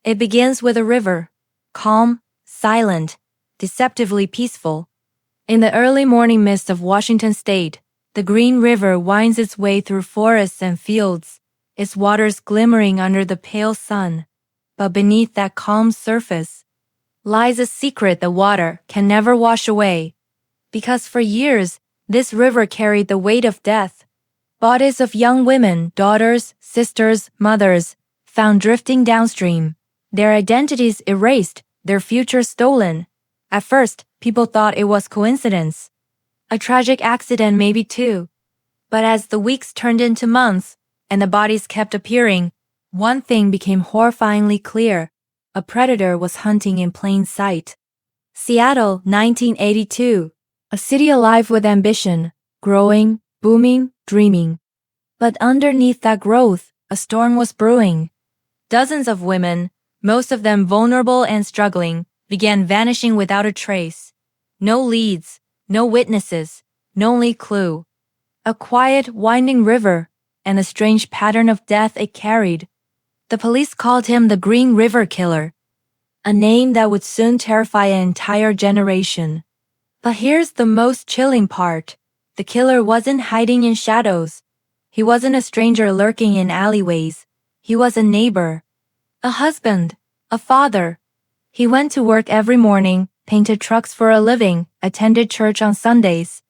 It begins with a river. Calm, silent, deceptively peaceful. In the early morning mist of Washington state, the Green River winds its way through forests and fields, its waters glimmering under the pale sun. But beneath that calm surface lies a secret the water can never wash away. Because for years, this river carried the weight of death. Bodies of young women, daughters, sisters, mothers, found drifting downstream. Their identities erased, their futures stolen. At first, people thought it was coincidence. A tragic accident maybe too. But as the weeks turned into months, and the bodies kept appearing, one thing became horrifyingly clear. A predator was hunting in plain sight. Seattle, 1982. A city alive with ambition, growing, booming, dreaming. But underneath that growth, a storm was brewing. Dozens of women, most of them vulnerable and struggling, began vanishing without a trace. No leads, no witnesses, no only clue. A quiet, winding river, and the strange pattern of death it carried. The police called him the Green River Killer, a name that would soon terrify an entire generation. But here's the most chilling part. The killer wasn't hiding in shadows. He wasn't a stranger lurking in alleyways. He was a neighbor, a husband, a father. He went to work every morning, painted trucks for a living, attended church on Sundays.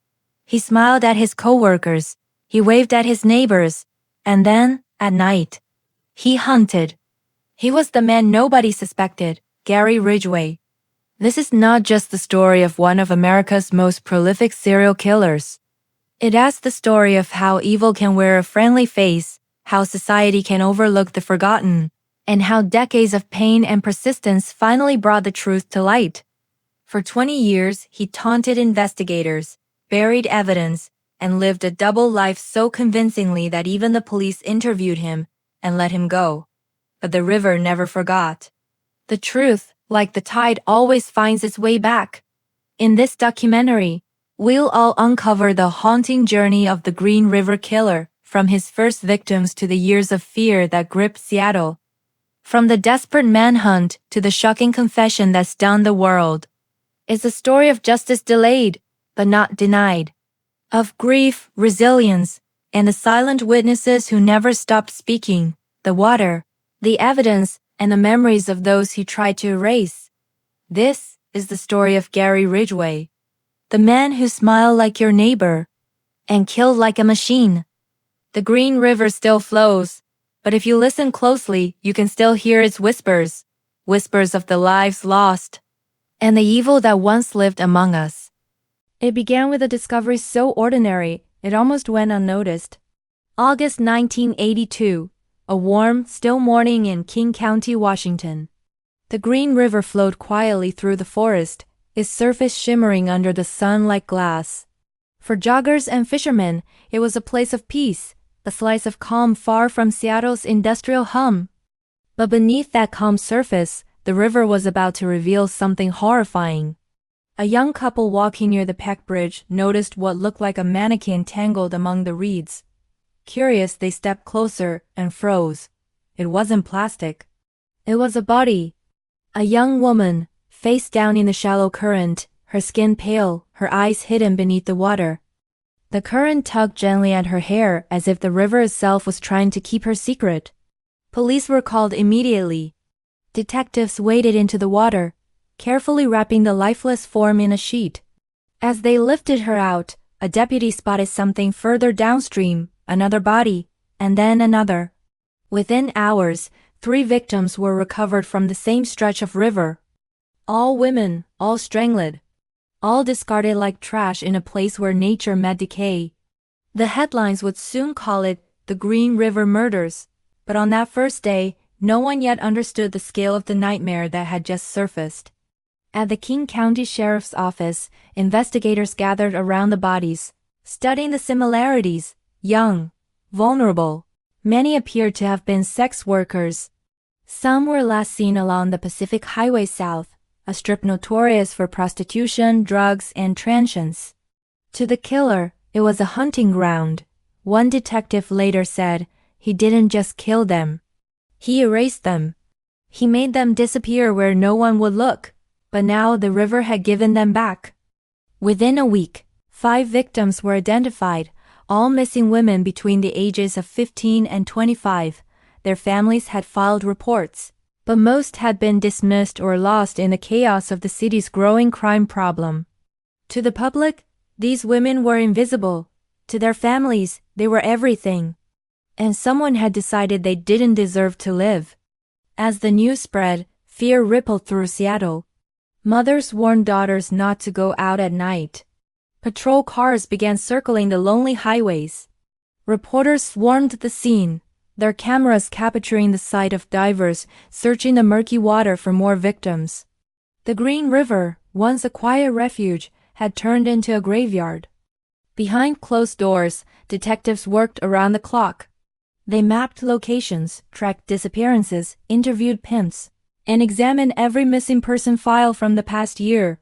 He smiled at his coworkers. He waved at his neighbors. And then, at night, he hunted. He was the man nobody suspected, Gary Ridgway. This is not just the story of one of America's most prolific serial killers. It asks the story of how evil can wear a friendly face, how society can overlook the forgotten, and how decades of pain and persistence finally brought the truth to light. For 20 years, he taunted investigators, buried evidence, and lived a double life so convincingly that even the police interviewed him and let him go. But the river never forgot. The truth, like the tide, always finds its way back. In this documentary, we'll all uncover the haunting journey of the Green River Killer, from his first victims to the years of fear that gripped Seattle. From the desperate manhunt to the shocking confession that stunned the world. It's a story of justice delayed, but not denied. Of grief, resilience, and the silent witnesses who never stopped speaking. The water, the evidence, and the memories of those he tried to erase. This is the story of Gary Ridgway, the man who smiled like your neighbor and killed like a machine. The Green River still flows, but if you listen closely, you can still hear its whispers, whispers of the lives lost and the evil that once lived among us. It began with a discovery so ordinary, it almost went unnoticed. August 1982. A warm, still morning in King County, Washington. The Green River flowed quietly through the forest, its surface shimmering under the sun like glass. For joggers and fishermen, it was a place of peace, a slice of calm far from Seattle's industrial hum. But beneath that calm surface, the river was about to reveal something horrifying. A young couple walking near the Peck Bridge noticed what looked like a mannequin tangled among the reeds. Curious, they stepped closer and froze. It wasn't plastic. It was a body. A young woman, face down in the shallow current, her skin pale, her eyes hidden beneath the water. The current tugged gently at her hair as if the river itself was trying to keep her secret. Police were called immediately. Detectives waded into the water, carefully wrapping the lifeless form in a sheet. As they lifted her out, a deputy spotted something further downstream. Another body, and then another. Within hours, 3 victims were recovered from the same stretch of river. All women, all strangled. All discarded like trash in a place where nature met decay. The headlines would soon call it the Green River Murders, but on that first day, no one yet understood the scale of the nightmare that had just surfaced. At the King County Sheriff's Office, investigators gathered around the bodies, studying the similarities. Young, vulnerable. Many appeared to have been sex workers. Some were last seen along the Pacific Highway South, a strip notorious for prostitution, drugs, and transients. To the killer, it was a hunting ground. One detective later said, he didn't just kill them. He erased them. He made them disappear where no one would look, but now the river had given them back. Within a week, 5 victims were identified, all missing women between the ages of 15 and 25. Their families had filed reports, but most had been dismissed or lost in the chaos of the city's growing crime problem. To the public, these women were invisible. To their families, they were everything. And someone had decided they didn't deserve to live. As the news spread, fear rippled through Seattle. Mothers warned daughters not to go out at night. Patrol cars began circling the lonely highways. Reporters swarmed the scene, their cameras capturing the sight of divers searching the murky water for more victims. The Green River, once a quiet refuge, had turned into a graveyard. Behind closed doors, detectives worked around the clock. They mapped locations, tracked disappearances, interviewed pimps, and examined every missing person file from the past year.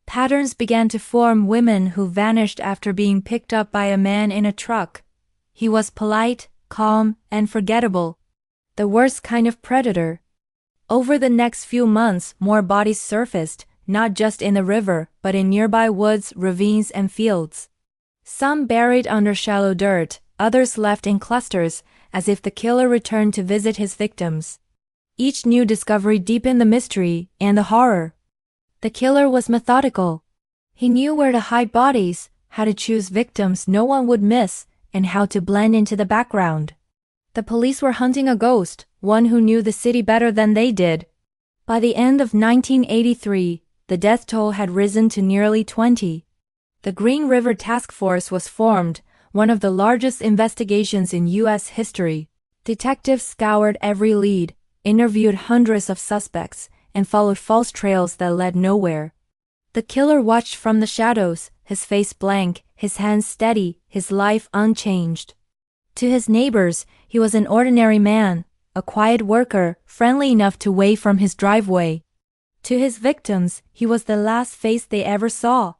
Patterns began to form: women who vanished after being picked up by a man in a truck. He was polite, calm, and forgettable. The worst kind of predator. Over the next few months, more bodies surfaced, not just in the river, but in nearby woods, ravines, and fields. Some buried under shallow dirt, others left in clusters, as if the killer returned to visit his victims. Each new discovery deepened the mystery and the horror. The killer was methodical. He knew where to hide bodies, how to choose victims no one would miss, and how to blend into the background. The police were hunting a ghost, one who knew the city better than they did. By the end of 1983, the death toll had risen to nearly 20. The Green River Task Force was formed, one of the largest investigations in U.S. history. Detectives scoured every lead, interviewed hundreds of suspects, and followed false trails that led nowhere. The killer watched from the shadows, his face blank, his hands steady, his life unchanged. To his neighbors, he was an ordinary man, a quiet worker, friendly enough to wave from his driveway. To his victims, he was the last face they ever saw.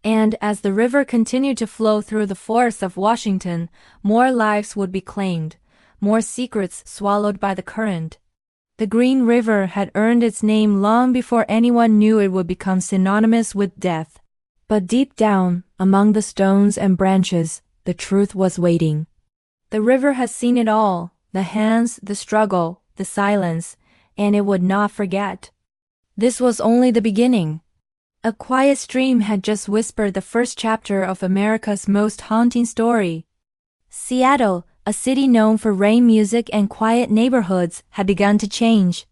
And as the river continued to flow through the forests of Washington, more lives would be claimed, more secrets swallowed by the current. The Green River had earned its name long before anyone knew it would become synonymous with death. But deep down, among the stones and branches, the truth was waiting. The river has seen it all, the hands, the struggle, the silence, and it would not forget. This was only the beginning. A quiet stream had just whispered the first chapter of America's most haunting story. Seattle, a city known for rain music and quiet neighborhoods, had begun to change.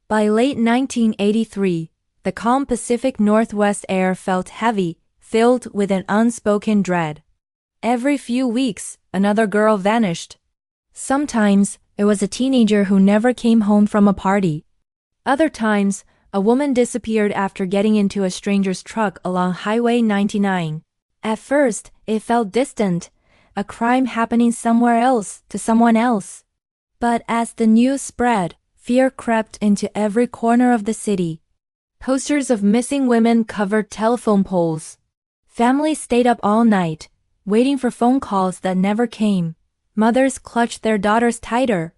By late 1983, the calm Pacific Northwest air felt heavy, filled with an unspoken dread. Every few weeks, another girl vanished. Sometimes, it was a teenager who never came home from a party. Other times, a woman disappeared after getting into a stranger's truck along Highway 99. At first, it felt distant, a crime happening somewhere else to someone else. But as the news spread, fear crept into every corner of the city. Posters of missing women covered telephone poles. Families stayed up all night, waiting for phone calls that never came. Mothers clutched their daughters tighter.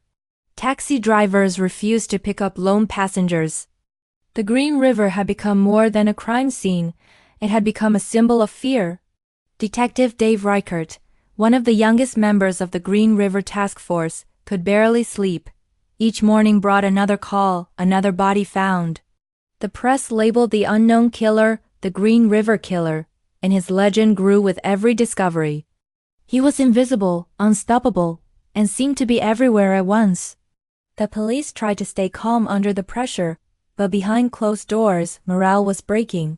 Taxi drivers refused to pick up lone passengers. The Green River had become more than a crime scene. It had become a symbol of fear. Detective Dave Reichert, one of the youngest members of the Green River Task Force, could barely sleep. Each morning brought another call, another body found. The press labeled the unknown killer the Green River Killer, and his legend grew with every discovery. He was invisible, unstoppable, and seemed to be everywhere at once. The police tried to stay calm under the pressure, but behind closed doors, morale was breaking.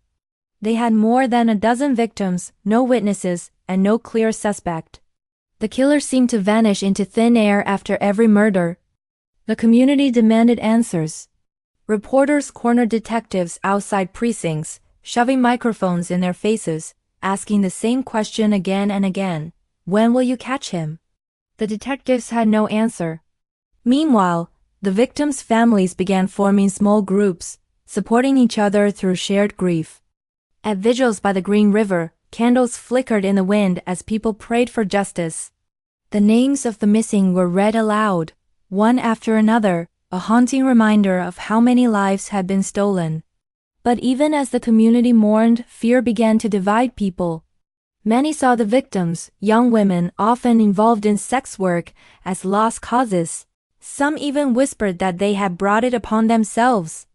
They had more than a dozen victims, no witnesses, and no clear suspect. The killer seemed to vanish into thin air after every murder. The community demanded answers. Reporters cornered detectives outside precincts, shoving microphones in their faces, asking the same question again and again. When will you catch him? The detectives had no answer. Meanwhile, the victims' families began forming small groups, supporting each other through shared grief. At vigils by the Green River, candles flickered in the wind as people prayed for justice. The names of the missing were read aloud, one after another, a haunting reminder of how many lives had been stolen. But even as the community mourned, fear began to divide people. Many saw the victims, young women often involved in sex work, as lost causes. Some even whispered that they had brought it upon themselves.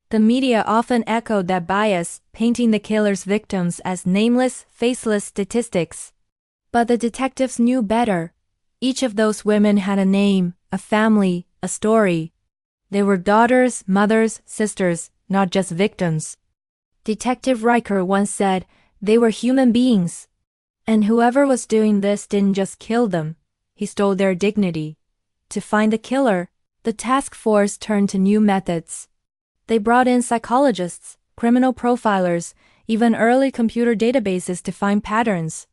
The media often echoed that bias, painting the killer's victims as nameless, faceless statistics. But the detectives knew better. Each of those women had a name, a family, a story. They were daughters, mothers, sisters, not just victims. Detective Riker once said, they were human beings. And whoever was doing this didn't just kill them, he stole their dignity. To find the killer, the task force turned to new methods. They brought in psychologists, criminal profilers, even early computer databases to find patterns.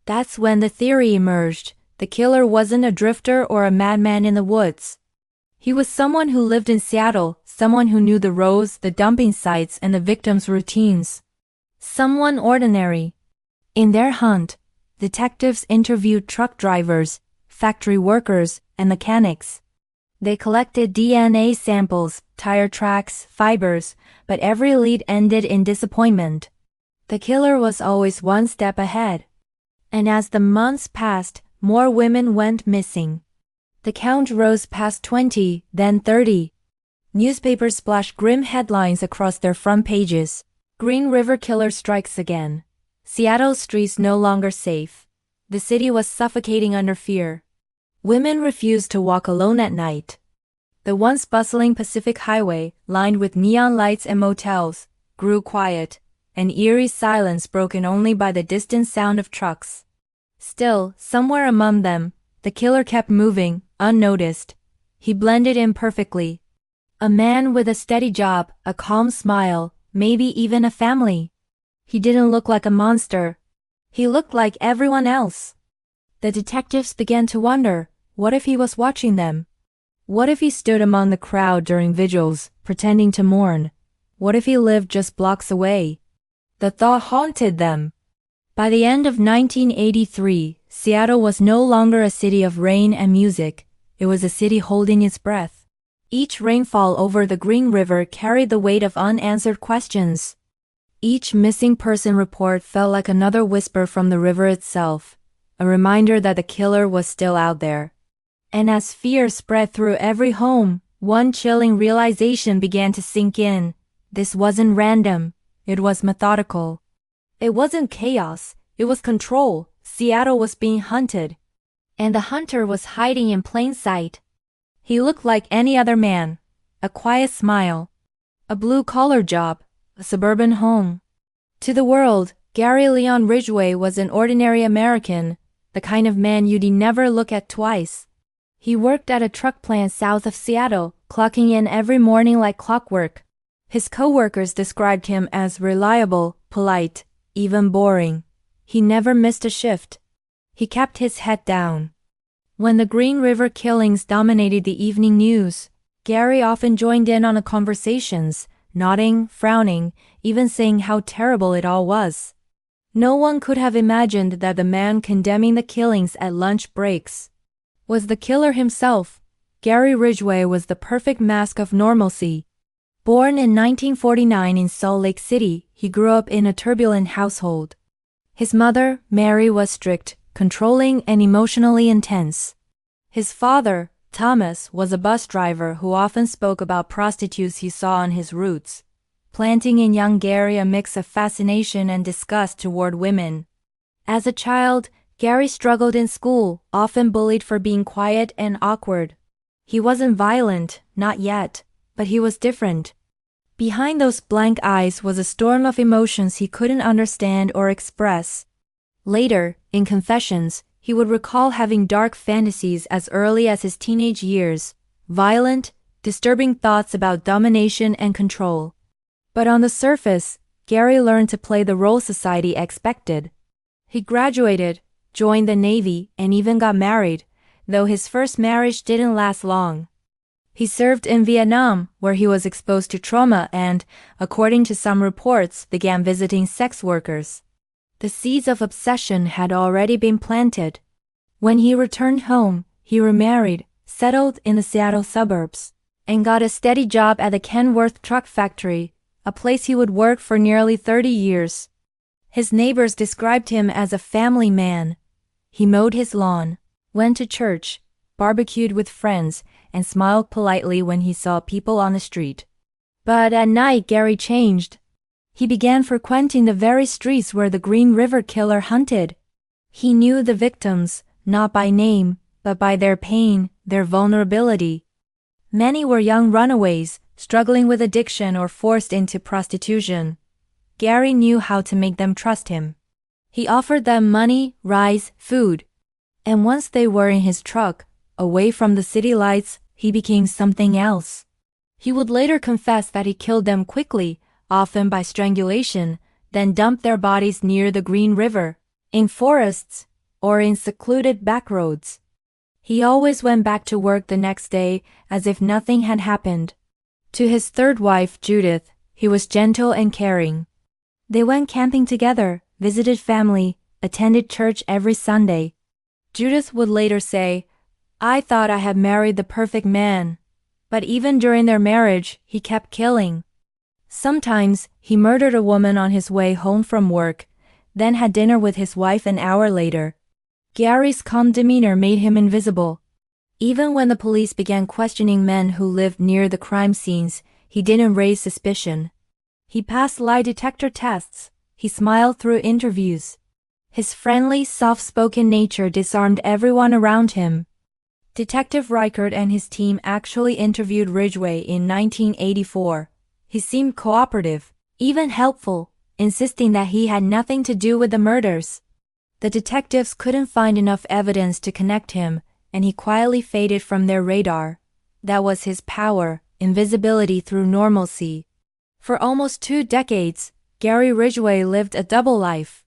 That's when the theory emerged. The killer wasn't a drifter or a madman in the woods. He was someone who lived in Seattle, someone who knew the roads, the dumping sites, and the victims' routines. Someone ordinary. In their hunt, detectives interviewed truck drivers, factory workers, and mechanics. They collected DNA samples, tire tracks, fibers, but every lead ended in disappointment. The killer was always one step ahead. And as the months passed, more women went missing. The count rose past 20, then 30. Newspapers splashed grim headlines across their front pages. Green River Killer strikes again. Seattle's streets no longer safe. The city was suffocating under fear. Women refused to walk alone at night. The once bustling Pacific Highway, lined with neon lights and motels, grew quiet, an eerie silence broken only by the distant sound of trucks. Still, somewhere among them, the killer kept moving, unnoticed. He blended in perfectly. A man with a steady job, a calm smile, maybe even a family. He didn't look like a monster. He looked like everyone else. The detectives began to wonder, what if he was watching them? What if he stood among the crowd during vigils, pretending to mourn? What if he lived just blocks away? The thought haunted them. By the end of 1983, Seattle was no longer a city of rain and music. It was a city holding its breath. Each rainfall over the Green River carried the weight of unanswered questions. Each missing person report felt like another whisper from the river itself, a reminder that the killer was still out there. And as fear spread through every home, one chilling realization began to sink in. This wasn't random. It was methodical. It wasn't chaos. It was control. Seattle was being hunted. And the hunter was hiding in plain sight. He looked like any other man. A quiet smile. A blue-collar job. A suburban home. To the world, Gary Leon Ridgway was an ordinary American, the kind of man you'd never look at twice. He worked at a truck plant south of Seattle, clocking in every morning like clockwork. His co-workers described him as reliable, polite, even boring. He never missed a shift. He kept his head down. When the Green River killings dominated the evening news, Gary often joined in on the conversations, nodding, frowning, even saying how terrible it all was. No one could have imagined that the man condemning the killings at lunch breaks was the killer himself. Gary Ridgway was the perfect mask of normalcy. Born in 1949 in Salt Lake City, he grew up in a turbulent household. His mother, Mary, was strict, controlling, and emotionally intense. His father, Thomas, was a bus driver who often spoke about prostitutes he saw on his routes, planting in young Gary a mix of fascination and disgust toward women. As a child, Gary struggled in school, often bullied for being quiet and awkward. He wasn't violent, not yet, but he was different. Behind those blank eyes was a storm of emotions he couldn't understand or express. Later, in confessions, he would recall having dark fantasies as early as his teenage years, violent, disturbing thoughts about domination and control. But on the surface, Gary learned to play the role society expected. He graduated, joined the Navy, and even got married, though his first marriage didn't last long. He served in Vietnam, where he was exposed to trauma and, according to some reports, began visiting sex workers. The seeds of obsession had already been planted. When he returned home, he remarried, settled in the Seattle suburbs. and got a steady job at the Kenworth truck factory, a place he would work for nearly 30 years. His neighbors described him as a family man. He mowed his lawn, went to church, barbecued with friends, and smiled politely when he saw people on the street. But at night Gary changed. He began frequenting the very streets where the Green River Killer hunted. He knew the victims, not by name, but by their pain, their vulnerability. Many were young runaways, struggling with addiction or forced into prostitution. Gary knew how to make them trust him. He offered them money, rice, food. And once they were in his truck, away from the city lights, he became something else. He would later confess that he killed them quickly, often by strangulation, then dumped their bodies near the Green River, in forests, or in secluded backroads. He always went back to work the next day as if nothing had happened. To his third wife, Judith, he was gentle and caring. They went camping together, visited family, attended church every Sunday. Judith would later say, "I thought I had married the perfect man." But even during their marriage, he kept killing. Sometimes, he murdered a woman on his way home from work, then had dinner with his wife an hour later. Gary's calm demeanor made him invisible. Even when the police began questioning men who lived near the crime scenes, he didn't raise suspicion. He passed lie detector tests. He smiled through interviews. His friendly, soft-spoken nature disarmed everyone around him. Detective Reichert and his team actually interviewed Ridgway in 1984. He seemed cooperative, even helpful, insisting that he had nothing to do with the murders. The detectives couldn't find enough evidence to connect him, and he quietly faded from their radar. That was his power, invisibility through normalcy. For almost 2 decades, Gary Ridgway lived a double life.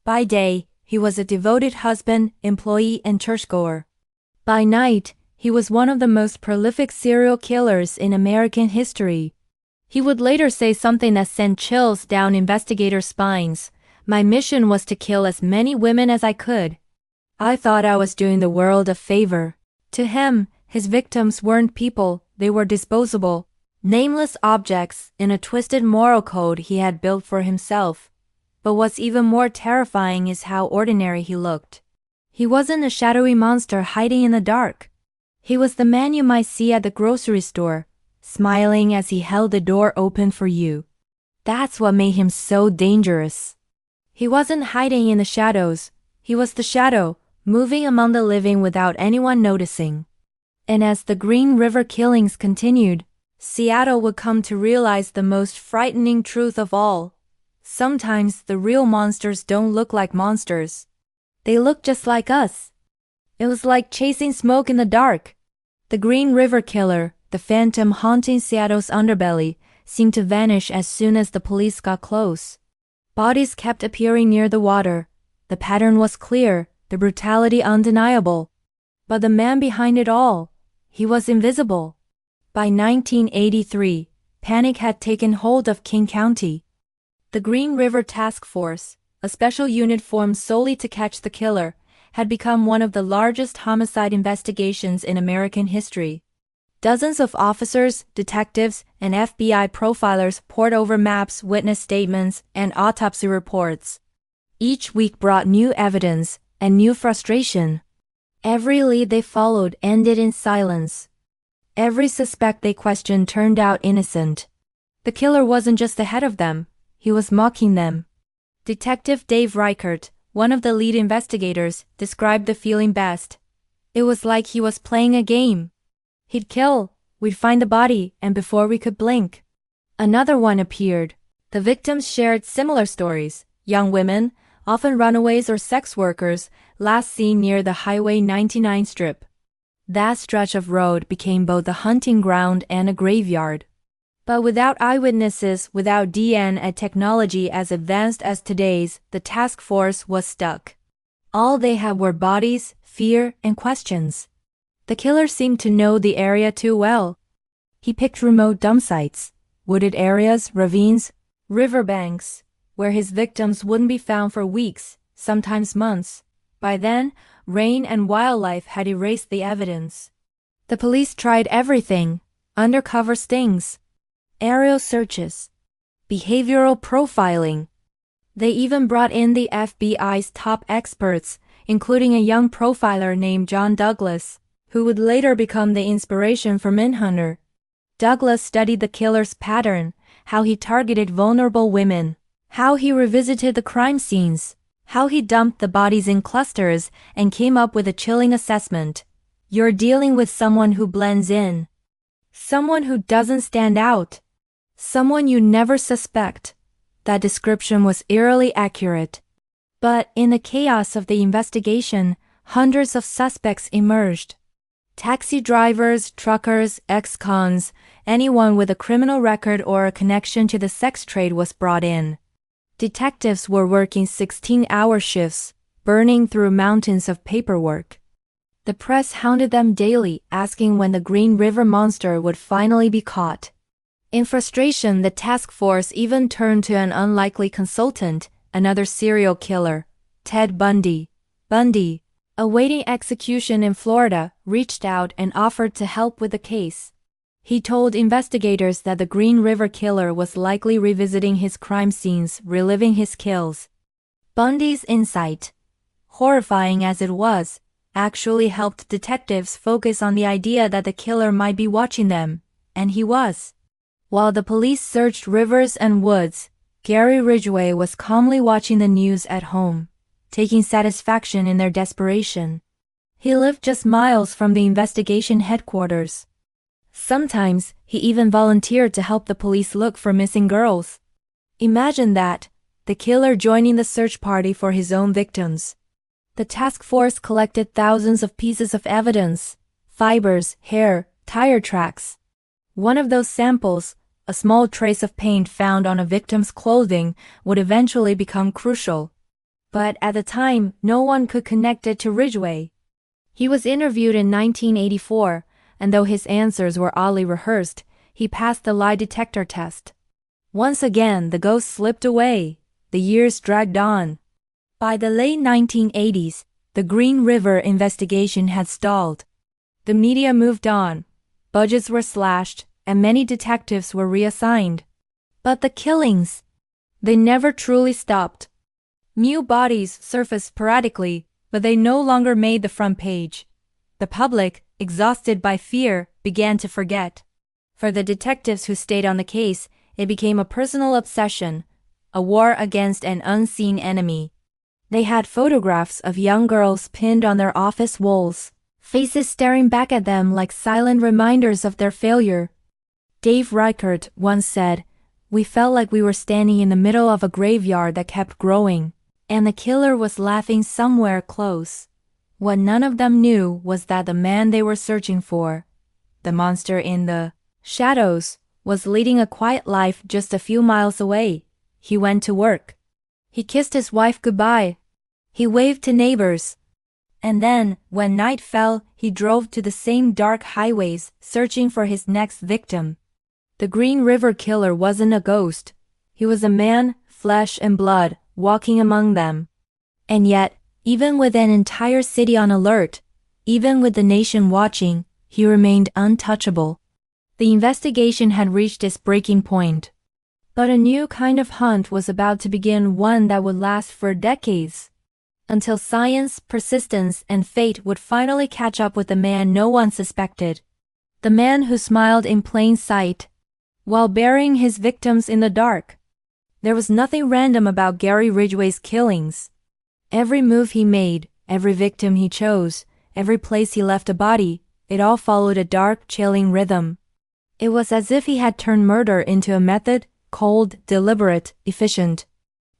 By day, he was a devoted husband, employee, and churchgoer. By night, he was one of the most prolific serial killers in American history. He would later say something that sent chills down investigators' spines. "My mission was to kill as many women as I could. I thought I was doing the world a favor." To him, his victims weren't people, they were disposable, nameless objects in a twisted moral code he had built for himself. But what's even more terrifying is how ordinary he looked. He wasn't a shadowy monster hiding in the dark. He was the man you might see at the grocery store, smiling as he held the door open for you. That's what made him so dangerous. He wasn't hiding in the shadows. He was the shadow, moving among the living without anyone noticing. And as the Green River killings continued, Seattle would come to realize the most frightening truth of all. Sometimes the real monsters don't look like monsters. They look just like us. It was like chasing smoke in the dark. The Green River Killer, the phantom haunting Seattle's underbelly, seemed to vanish as soon as the police got close. Bodies kept appearing near the water. The pattern was clear, the brutality undeniable. But the man behind it all, he was invisible. By 1983, panic had taken hold of King County. The Green River Task Force, a special unit formed solely to catch the killer, had become one of the largest homicide investigations in American history. Dozens of officers, detectives, and FBI profilers pored over maps, witness statements, and autopsy reports. Each week brought new evidence and new frustration. Every lead they followed ended in silence. Every suspect they questioned turned out innocent. The killer wasn't just ahead of them, he was mocking them. Detective Dave Reichert, one of the lead investigators, described the feeling best. It was like he was playing a game. He'd kill, we'd find the body, and before we could blink, another one appeared. The victims shared similar stories. Young women, often runaways or sex workers, last seen near the Highway 99 strip. That stretch of road became both a hunting ground and a graveyard. But without eyewitnesses, without DNA technology as advanced as today's, the task force was stuck. All they had were bodies, fear, and questions. The killer seemed to know the area too well. He picked remote dump sites, wooded areas, ravines, riverbanks, where his victims wouldn't be found for weeks, sometimes months. By then, rain and wildlife had erased the evidence. The police tried everything: undercover stings, aerial searches, behavioral profiling. They even brought in the FBI's top experts, including a young profiler named John Douglas, who would later become the inspiration for Manhunter. Douglas studied the killer's pattern, how he targeted vulnerable women, how he revisited the crime scenes, how he dumped the bodies in clusters, and came up with a chilling assessment. You're dealing with someone who blends in. Someone who doesn't stand out. Someone you never suspect. That description was eerily accurate. But in the chaos of the investigation, hundreds of suspects emerged. Taxi drivers, truckers, ex-cons, anyone with a criminal record or a connection to the sex trade was brought in. Detectives were working 16-hour shifts, burning through mountains of paperwork. The press hounded them daily, asking when the Green River Monster would finally be caught. In frustration, the task force even turned to an unlikely consultant, another serial killer, Ted Bundy. Bundy, awaiting execution in Florida, reached out and offered to help with the case. He told investigators that the Green River Killer was likely revisiting his crime scenes, reliving his kills. Bundy's insight, horrifying as it was, actually helped detectives focus on the idea that the killer might be watching them, and he was. While the police searched rivers and woods, Gary Ridgway was calmly watching the news at home, taking satisfaction in their desperation. He lived just miles from the investigation headquarters. Sometimes, he even volunteered to help the police look for missing girls. Imagine that, the killer joining the search party for his own victims. The task force collected thousands of pieces of evidence, fibers, hair, tire tracks. One of those samples, a small trace of paint found on a victim's clothing, would eventually become crucial. But at the time, no one could connect it to Ridgway. He was interviewed in 1984, and though his answers were oddly rehearsed, he passed the lie detector test. Once again, the ghost slipped away. The years dragged on. By the late 1980s, the Green River investigation had stalled. The media moved on. Budgets were slashed, and many detectives were reassigned. But the killings, they never truly stopped. New bodies surfaced sporadically, but they no longer made the front page. The public, exhausted by fear, began to forget. For the detectives who stayed on the case, it became a personal obsession, a war against an unseen enemy. They had photographs of young girls pinned on their office walls, faces staring back at them like silent reminders of their failure. Dave Reichert once said, "We felt like we were standing in the middle of a graveyard that kept growing, and the killer was laughing somewhere close." What none of them knew was that the man they were searching for, the monster in the shadows, was leading a quiet life just a few miles away. He went to work. He kissed his wife goodbye. He waved to neighbors. And then, when night fell, he drove to the same dark highways, searching for his next victim. The Green River Killer wasn't a ghost. He was a man, flesh and blood, walking among them. And yet, even with an entire city on alert, even with the nation watching, he remained untouchable. The investigation had reached its breaking point. But a new kind of hunt was about to begin, one that would last for decades. Until science, persistence, and fate would finally catch up with the man no one suspected. The man who smiled in plain sight, while burying his victims in the dark. There was nothing random about Gary Ridgway's killings. Every move he made, every victim he chose, every place he left a body, it all followed a dark, chilling rhythm. It was as if he had turned murder into a method, cold, deliberate, efficient.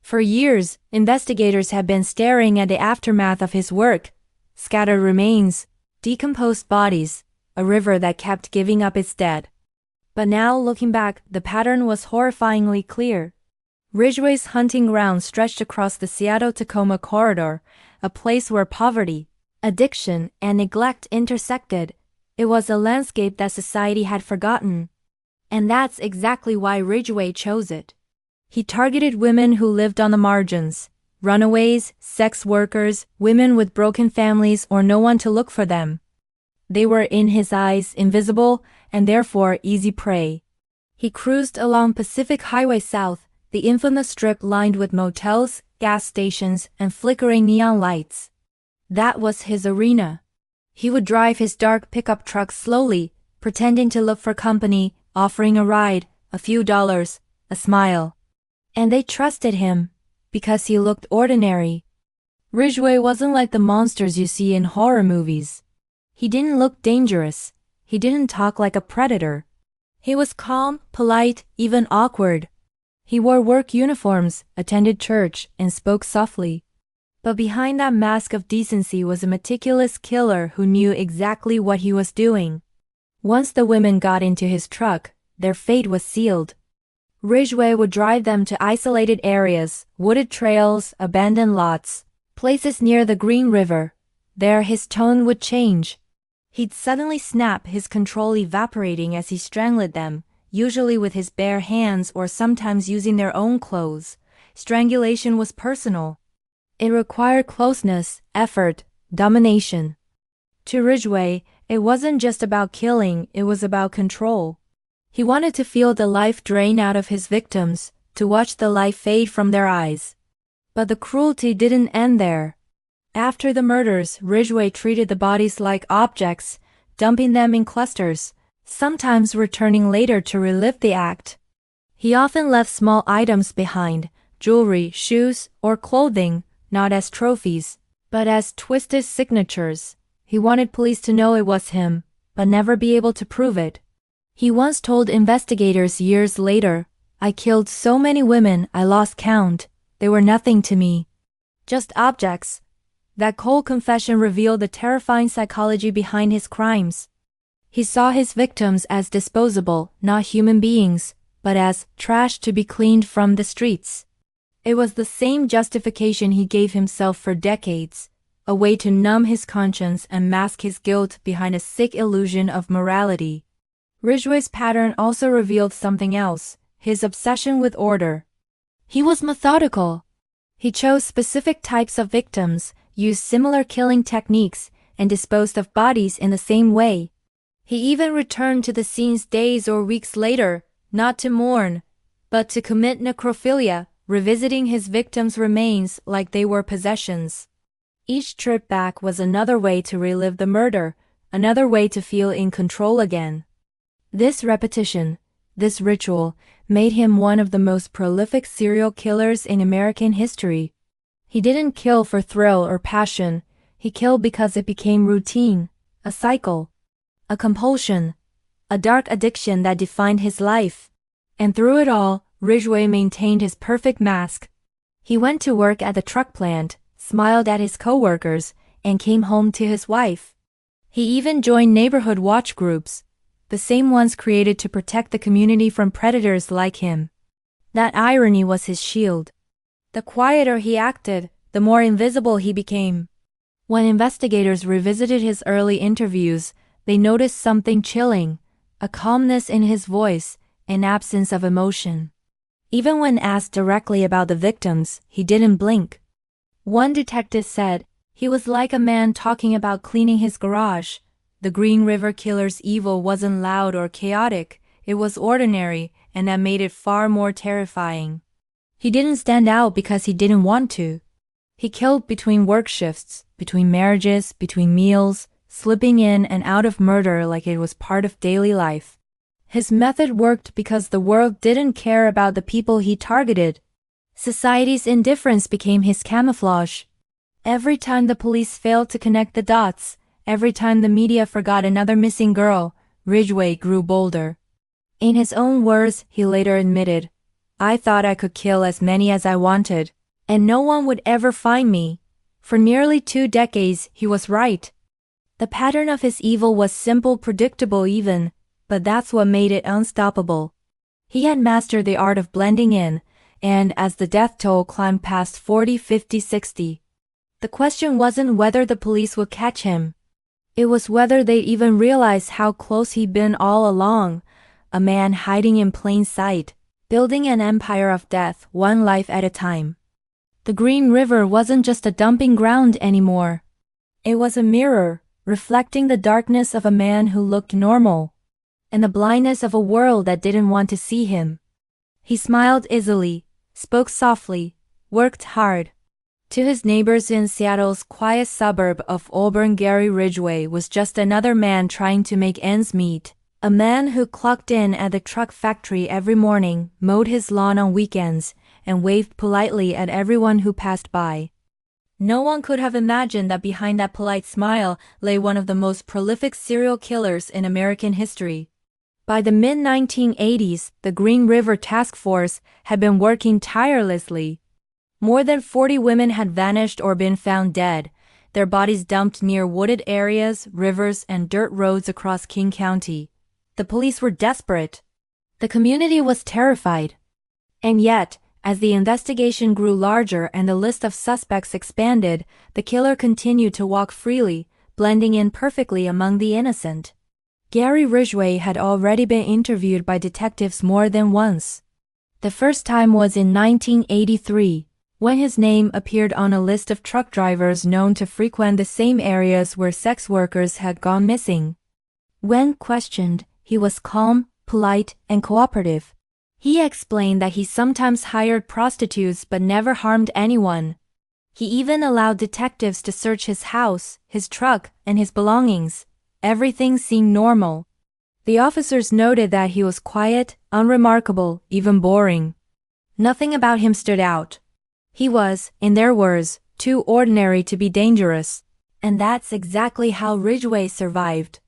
For years, investigators had been staring at the aftermath of his work, scattered remains, decomposed bodies, a river that kept giving up its dead. But now, looking back, the pattern was horrifyingly clear. Ridgway's hunting ground stretched across the Seattle-Tacoma corridor, a place where poverty, addiction, and neglect intersected. It was a landscape that society had forgotten. And that's exactly why Ridgway chose it. He targeted women who lived on the margins, runaways, sex workers, women with broken families or no one to look for them. They were, in his eyes, invisible, and therefore easy prey. He cruised along Pacific Highway South, the infamous strip lined with motels, gas stations, and flickering neon lights. That was his arena. He would drive his dark pickup truck slowly, pretending to look for company, offering a ride, a few dollars, a smile. And they trusted him, because he looked ordinary. Ridgway wasn't like the monsters you see in horror movies. He didn't look dangerous. He didn't talk like a predator. He was calm, polite, even awkward. He wore work uniforms, attended church, and spoke softly. But behind that mask of decency was a meticulous killer who knew exactly what he was doing. Once the women got into his truck, their fate was sealed. Ridgway would drive them to isolated areas, wooded trails, abandoned lots, places near the Green River. There his tone would change. He'd suddenly snap, his control evaporating as he strangled them, usually with his bare hands or sometimes using their own clothes. Strangulation was personal. It required closeness, effort, domination. To Ridgway, it wasn't just about killing, it was about control. He wanted to feel the life drain out of his victims, to watch the life fade from their eyes. But the cruelty didn't end there. After the murders, Ridgway treated the bodies like objects, dumping them in clusters, sometimes returning later to relive the act. He often left small items behind, jewelry, shoes, or clothing, not as trophies, but as twisted signatures. He wanted police to know it was him, but never be able to prove it. He once told investigators years later, "I killed so many women I lost count. They were nothing to me. Just objects." That cold confession revealed the terrifying psychology behind his crimes. He saw his victims as disposable, not human beings, but as trash to be cleaned from the streets. It was the same justification he gave himself for decades, a way to numb his conscience and mask his guilt behind a sick illusion of morality. Ridgway's pattern also revealed something else, his obsession with order. He was methodical. He chose specific types of victims, used similar killing techniques, and disposed of bodies in the same way. He even returned to the scenes days or weeks later, not to mourn, but to commit necrophilia, revisiting his victims' remains like they were possessions. Each trip back was another way to relive the murder, another way to feel in control again. This repetition, this ritual, made him one of the most prolific serial killers in American history. He didn't kill for thrill or passion, he killed because it became routine, a cycle, a compulsion, a dark addiction that defined his life. And through it all, Ridgway maintained his perfect mask. He went to work at the truck plant, smiled at his coworkers, and came home to his wife. He even joined neighborhood watch groups, the same ones created to protect the community from predators like him. That irony was his shield. The quieter he acted, the more invisible he became. When investigators revisited his early interviews, they noticed something chilling, a calmness in his voice, an absence of emotion. Even when asked directly about the victims, he didn't blink. One detective said, "He was like a man talking about cleaning his garage." The Green River killer's evil wasn't loud or chaotic, it was ordinary, and that made it far more terrifying. He didn't stand out because he didn't want to. He killed between work shifts, between marriages, between meals, slipping in and out of murder like it was part of daily life. His method worked because the world didn't care about the people he targeted. Society's indifference became his camouflage. Every time the police failed to connect the dots, every time the media forgot another missing girl, Ridgway grew bolder. In his own words, he later admitted, "I thought I could kill as many as I wanted, and no one would ever find me." For nearly 2 decades, he was right. The pattern of his evil was simple, predictable even, but that's what made it unstoppable. He had mastered the art of blending in, and as the death toll climbed past 40, 50, 60, the question wasn't whether the police would catch him. It was whether they'd even realize how close he'd been all along, a man hiding in plain sight, building an empire of death, one life at a time. The Green River wasn't just a dumping ground anymore. It was a mirror, reflecting the darkness of a man who looked normal. and the blindness of a world that didn't want to see him. He smiled easily, spoke softly, worked hard. To his neighbors in Seattle's quiet suburb of Auburn, Gary Ridgway was just another man trying to make ends meet. A man who clocked in at the truck factory every morning, mowed his lawn on weekends, and waved politely at everyone who passed by. No one could have imagined that behind that polite smile lay one of the most prolific serial killers in American history. By the mid-1980s, the Green River Task Force had been working tirelessly. More than 40 women had vanished or been found dead, their bodies dumped near wooded areas, rivers, and dirt roads across King County. The police were desperate. The community was terrified. And yet, as the investigation grew larger and the list of suspects expanded, the killer continued to walk freely, blending in perfectly among the innocent. Gary Ridgway had already been interviewed by detectives more than once. The first time was in 1983, when his name appeared on a list of truck drivers known to frequent the same areas where sex workers had gone missing. When questioned, he was calm, polite, and cooperative. He explained that he sometimes hired prostitutes but never harmed anyone. He even allowed detectives to search his house, his truck, and his belongings. Everything seemed normal. The officers noted that he was quiet, unremarkable, even boring. Nothing about him stood out. He was, in their words, too ordinary to be dangerous. And that's exactly how Ridgway survived.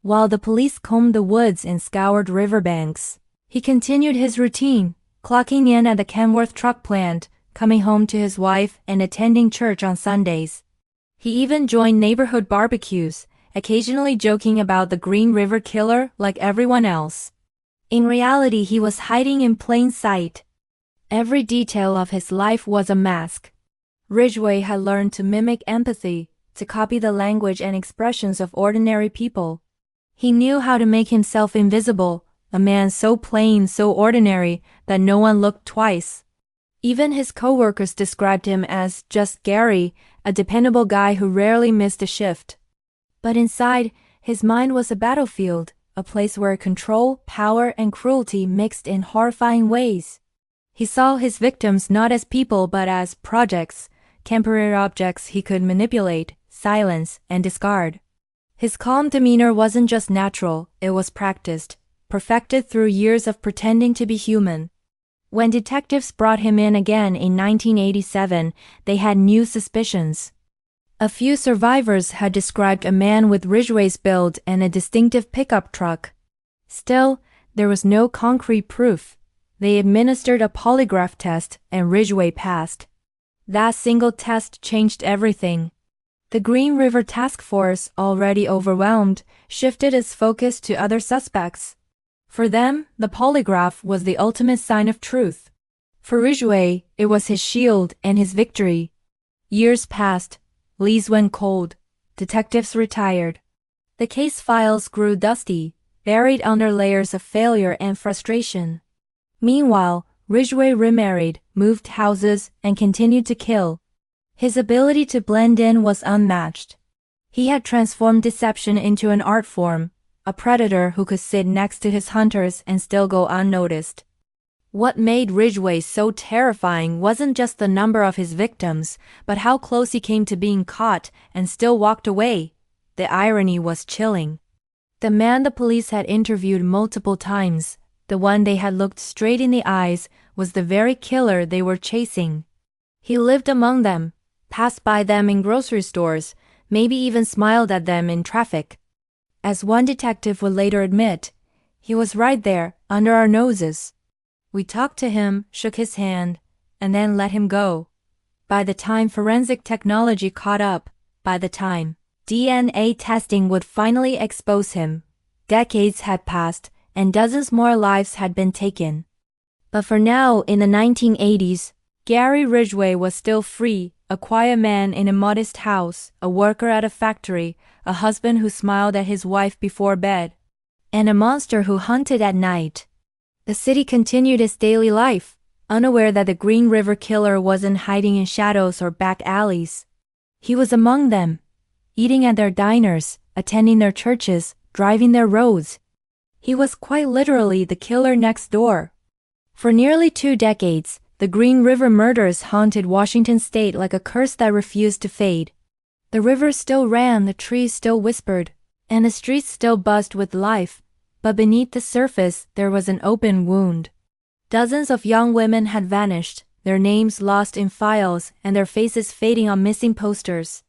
While the police combed the woods and scoured riverbanks, he continued his routine, clocking in at the Kenworth truck plant, coming home to his wife, and attending church on Sundays. He even joined neighborhood barbecues, occasionally joking about the Green River Killer like everyone else. In reality, he was hiding in plain sight. Every detail of his life was a mask. Ridgway had learned to mimic empathy, to copy the language and expressions of ordinary people. He knew how to make himself invisible, a man so plain, so ordinary, that no one looked twice. Even his co-workers described him as just Gary, a dependable guy who rarely missed a shift. But inside, his mind was a battlefield, a place where control, power, and cruelty mixed in horrifying ways. He saw his victims not as people but as projects, temporary objects he could manipulate, silence, and discard. His calm demeanor wasn't just natural, it was practiced, perfected through years of pretending to be human. When detectives brought him in again in 1987, they had new suspicions. A few survivors had described a man with Ridgway's build and a distinctive pickup truck. Still, there was no concrete proof. They administered a polygraph test and Ridgway passed. That single test changed everything. The Green River Task Force, already overwhelmed, shifted its focus to other suspects. For them, the polygraph was the ultimate sign of truth. For Ridgway, it was his shield and his victory. Years passed. Leads went cold. Detectives retired. The case files grew dusty, buried under layers of failure and frustration. Meanwhile, Ridgway remarried, moved houses, and continued to kill. His ability to blend in was unmatched. He had transformed deception into an art form, a predator who could sit next to his hunters and still go unnoticed. What made Ridgway so terrifying wasn't just the number of his victims, but how close he came to being caught and still walked away. The irony was chilling. The man the police had interviewed multiple times, the one they had looked straight in the eyes, was the very killer they were chasing. He lived among them, passed by them in grocery stores, maybe even smiled at them in traffic. As one detective would later admit, he was right there, under our noses. We talked to him, shook his hand, and then let him go. By the time forensic technology caught up, by the time DNA testing would finally expose him, decades had passed and dozens more lives had been taken. But for now, in the 1980s, Gary Ridgway was still free, a quiet man in a modest house, a worker at a factory, a husband who smiled at his wife before bed, and a monster who hunted at night. The city continued its daily life, unaware that the Green River Killer wasn't hiding in shadows or back alleys. He was among them, eating at their diners, attending their churches, driving their roads. He was quite literally the killer next door. For nearly 2 decades, the Green River murders haunted Washington state like a curse that refused to fade. The river still ran, the trees still whispered, and the streets still buzzed with life, but beneath the surface there was an open wound. Dozens of young women had vanished, their names lost in files and their faces fading on missing posters.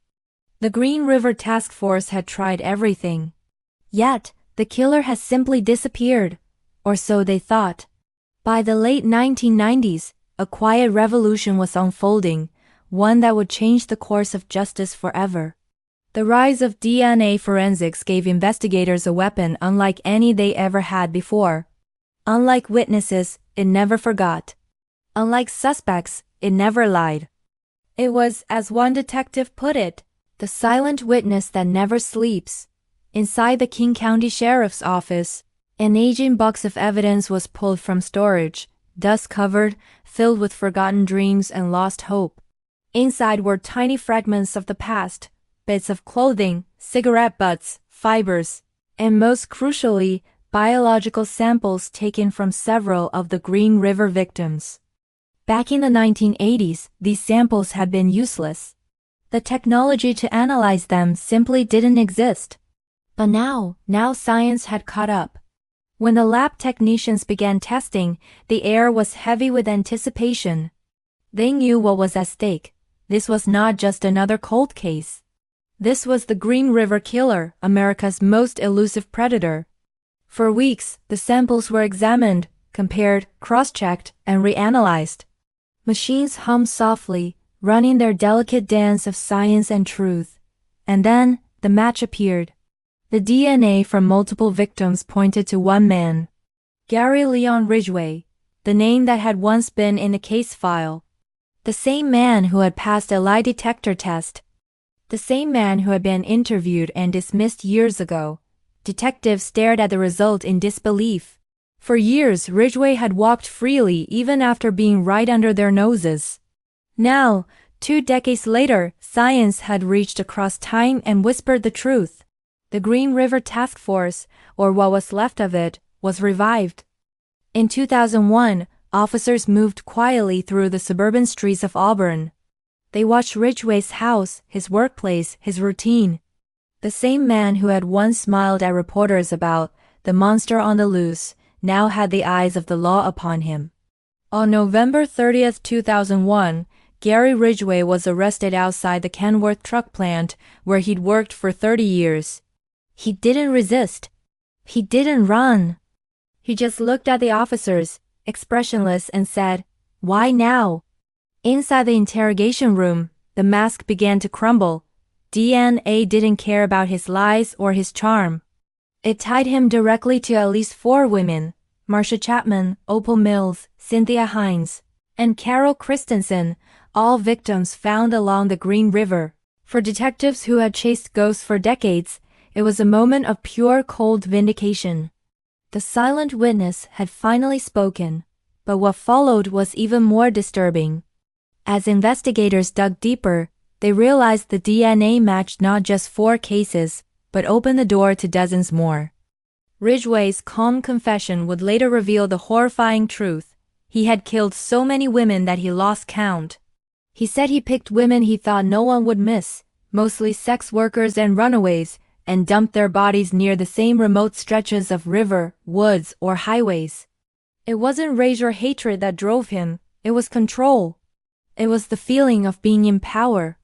The Green River Task Force had tried everything. Yet, the killer had simply disappeared, or so they thought. By the late 1990s, a quiet revolution was unfolding, one that would change the course of justice forever. The rise of DNA forensics gave investigators a weapon unlike any they ever had before. Unlike witnesses, it never forgot. Unlike suspects, it never lied. It was, as one detective put it, the silent witness that never sleeps. Inside the King County Sheriff's Office, an aging box of evidence was pulled from storage, dust-covered, filled with forgotten dreams and lost hope. Inside were tiny fragments of the past, bits of clothing, cigarette butts, fibers, and most crucially, biological samples taken from several of the Green River victims. Back in the 1980s, these samples had been useless. The technology to analyze them simply didn't exist. But now science had caught up. When the lab technicians began testing, the air was heavy with anticipation. They knew what was at stake. This was not just another cold case. This was the Green River Killer, America's most elusive predator. For weeks, the samples were examined, compared, cross-checked, and reanalyzed. Machines hummed softly, running their delicate dance of science and truth. And then, the match appeared. The DNA from multiple victims pointed to one man. Gary Leon Ridgway, the name that had once been in the case file. The same man who had passed a lie detector test. The same man who had been interviewed and dismissed years ago. Detectives stared at the result in disbelief. For years, Ridgway had walked freely even after being right under their noses. Now, 2 decades later, science had reached across time and whispered the truth. The Green River Task Force, or what was left of it, was revived. In 2001, officers moved quietly through the suburban streets of Auburn. They watched Ridgway's house, his workplace, his routine. The same man who had once smiled at reporters about the monster on the loose now had the eyes of the law upon him. On November 30, 2001, Gary Ridgway was arrested outside the Kenworth truck plant where he'd worked for 30 years. He didn't resist. He didn't run. He just looked at the officers, expressionless, and said, "Why now?" Inside the interrogation room, the mask began to crumble. DNA didn't care about his lies or his charm. It tied him directly to at least 4 women, Marcia Chapman, Opal Mills, Cynthia Hines, and Carol Christensen, all victims found along the Green River. For detectives who had chased ghosts for decades, it was a moment of pure cold vindication. The silent witness had finally spoken, but what followed was even more disturbing. As investigators dug deeper, they realized the DNA matched not just 4 cases, but opened the door to dozens more. Ridgway's calm confession would later reveal the horrifying truth. He had killed so many women that he lost count. He said he picked women he thought no one would miss, mostly sex workers and runaways, and dumped their bodies near the same remote stretches of river, woods, or highways. It wasn't rage or hatred that drove him, it was control. It was the feeling of being in power.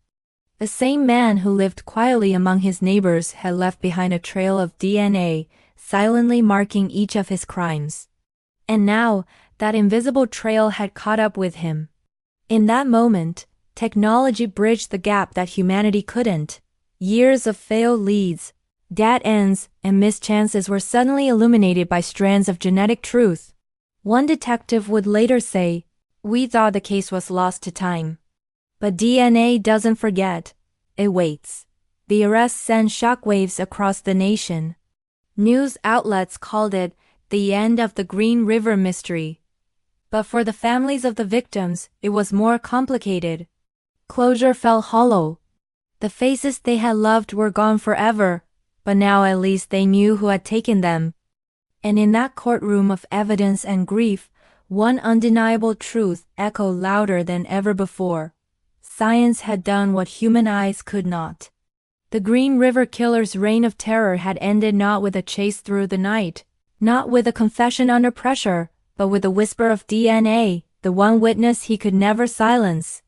The same man who lived quietly among his neighbors had left behind a trail of DNA, silently marking each of his crimes. And now, that invisible trail had caught up with him. In that moment, technology bridged the gap that humanity couldn't. Years of failed leads, dead ends, and missed chances were suddenly illuminated by strands of genetic truth. One detective would later say, "We thought the case was lost to time." But DNA doesn't forget. It waits. The arrest sent shockwaves across the nation. News outlets called it the end of the Green River mystery. But for the families of the victims, it was more complicated. Closure felt hollow. The faces they had loved were gone forever, but now at least they knew who had taken them. And in that courtroom of evidence and grief, one undeniable truth echoed louder than ever before. Science had done what human eyes could not. The Green River Killer's reign of terror had ended not with a chase through the night, not with a confession under pressure, but with the whisper of DNA, the one witness he could never silence.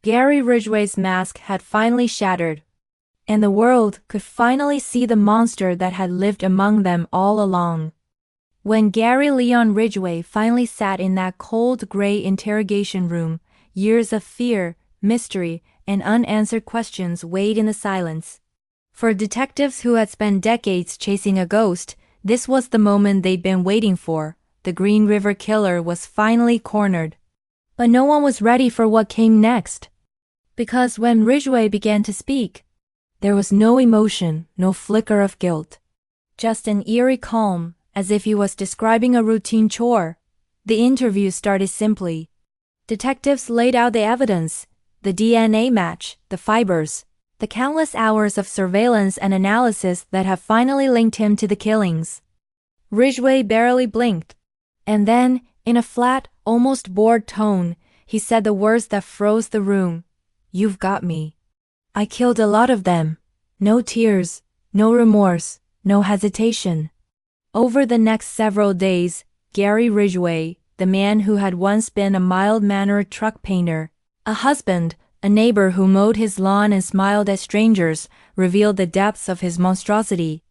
Gary Ridgway's mask had finally shattered, and the world could finally see the monster that had lived among them all along. When Gary Leon Ridgway finally sat in that cold gray interrogation room, years of fear, mystery, and unanswered questions weighed in the silence. For detectives who had spent decades chasing a ghost, this was the moment they'd been waiting for. The Green River Killer was finally cornered. But no one was ready for what came next. Because when Ridgway began to speak, there was no emotion, no flicker of guilt. Just an eerie calm, as if he was describing a routine chore. The interview started simply. Detectives laid out the evidence, the DNA match, the fibers, the countless hours of surveillance and analysis that have finally linked him to the killings. Ridgway barely blinked. And then, in a flat, almost bored tone, he said the words that froze the room. "You've got me. I killed a lot of them. No tears, no remorse, no hesitation." Over the next several days, Gary Ridgway, the man who had once been a mild-mannered truck painter, a husband, a neighbor who mowed his lawn and smiled at strangers, revealed the depths of his monstrosity.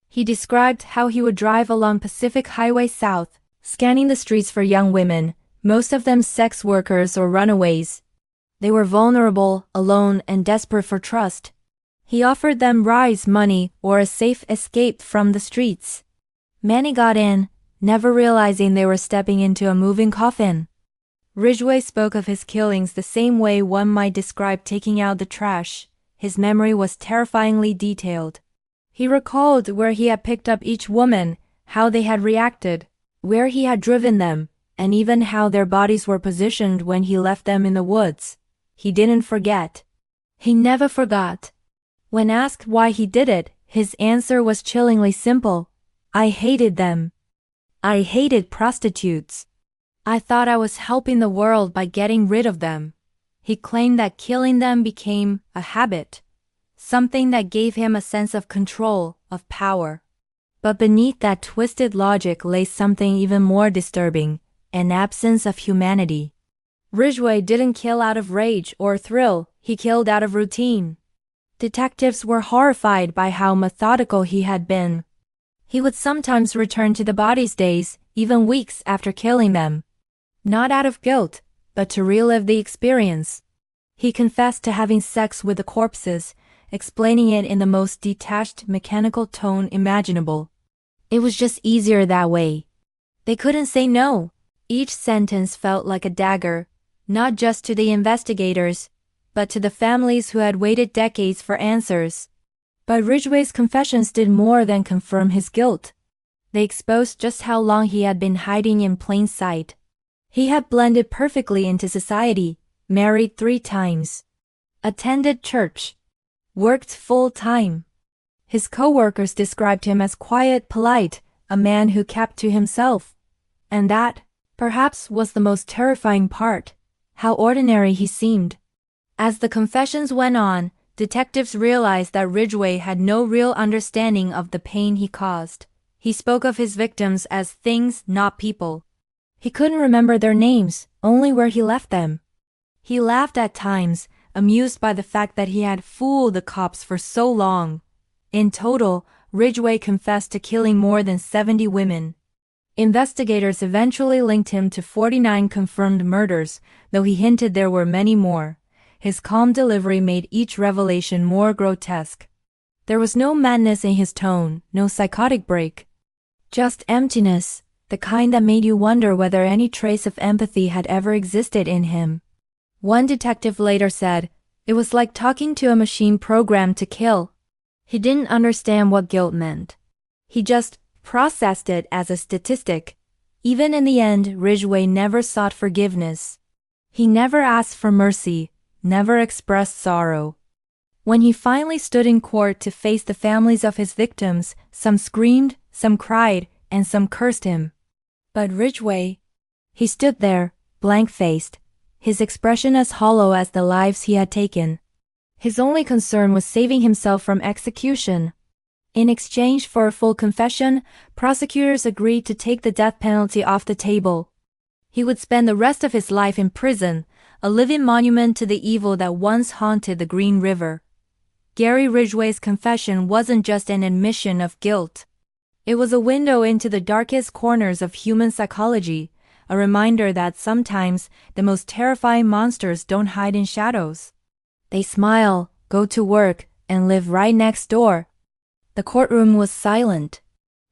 He described how he would drive along Pacific Highway South, scanning the streets for young women, most of them sex workers or runaways. They were vulnerable, alone, and desperate for trust. He offered them rides, money, or a safe escape from the streets. Many got in, never realizing they were stepping into a moving coffin. Ridgway spoke of his killings the same way one might describe taking out the trash. His memory was terrifyingly detailed. He recalled where he had picked up each woman, how they had reacted, where he had driven them, and even how their bodies were positioned when he left them in the woods. He didn't forget. He never forgot. When asked why he did it, his answer was chillingly simple. "I hated them. I hated prostitutes. I thought I was helping the world by getting rid of them." He claimed that killing them became a habit, something that gave him a sense of control, of power. But beneath that twisted logic lay something even more disturbing, an absence of humanity. Ridgway didn't kill out of rage or thrill, he killed out of routine. Detectives were horrified by how methodical he had been. He would sometimes return to the bodies days, even weeks after killing them. Not out of guilt, but to relive the experience. He confessed to having sex with the corpses, explaining it in the most detached, mechanical tone imaginable. It was just easier that way. They couldn't say no. Each sentence felt like a dagger, not just to the investigators, but to the families who had waited decades for answers. But Ridgway's confessions did more than confirm his guilt. They exposed just how long he had been hiding in plain sight. He had blended perfectly into society, married 3 times, attended church, worked full-time. His co-workers described him as quiet, polite, a man who kept to himself. And that, perhaps, was the most terrifying part, how ordinary he seemed. As the confessions went on, detectives realized that Ridgway had no real understanding of the pain he caused. He spoke of his victims as things, not people. He couldn't remember their names, only where he left them. He laughed at times, amused by the fact that he had fooled the cops for so long. In total, Ridgway confessed to killing more than 70 women. Investigators eventually linked him to 49 confirmed murders, though he hinted there were many more. His calm delivery made each revelation more grotesque. There was no madness in his tone, no psychotic break. Just emptiness, the kind that made you wonder whether any trace of empathy had ever existed in him. One detective later said, "It was like talking to a machine programmed to kill." He didn't understand what guilt meant. He just processed it as a statistic. Even in the end, Ridgway never sought forgiveness. He never asked for mercy, never expressed sorrow. When he finally stood in court to face the families of his victims, some screamed, some cried, and some cursed him. But Ridgway, he stood there, blank-faced, his expression as hollow as the lives he had taken. His only concern was saving himself from execution. In exchange for a full confession, prosecutors agreed to take the death penalty off the table. He would spend the rest of his life in prison, a living monument to the evil that once haunted the Green River. Gary Ridgway's confession wasn't just an admission of guilt. It was a window into the darkest corners of human psychology, a reminder that sometimes the most terrifying monsters don't hide in shadows. They smile, go to work, and live right next door. The courtroom was silent.